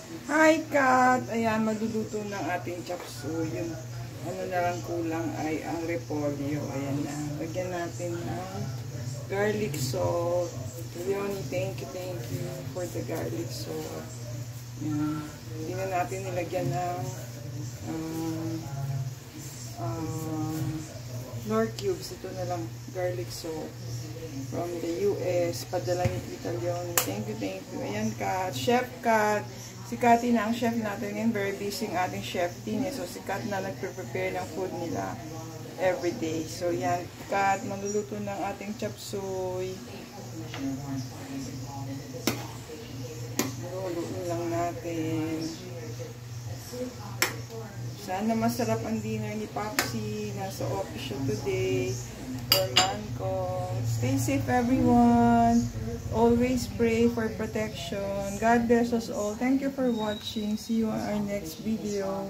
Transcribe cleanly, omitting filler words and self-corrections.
Hi, Kat! Ayan, magluluto ng ating chop suey. Yung ano na lang kulang ay ang repolyo. Ayan na. Lagyan natin ng garlic salt. Leonie, thank you for the garlic salt. Ayan. Hindi na natin nilagyan ng Knorr cubes. Ito na lang, garlic salt. From the US. Padala ni Tita Leonie. Thank you. Ayan, Kat. Chef Kat. Si Cathy na ang chef natin ngayon. Very busy ang ating chef team. So, si Kat na nagpre-prepare ng food nila everyday. So, yan. Kat, maluluto ng ating chop suey. Luluto lang natin. Sana masarap ang dinner ni Popsy. Nasa office siya today. For Mancom. Stay safe, everyone. Always pray for protection. God bless us all. Thank you for watching. See you on our next video.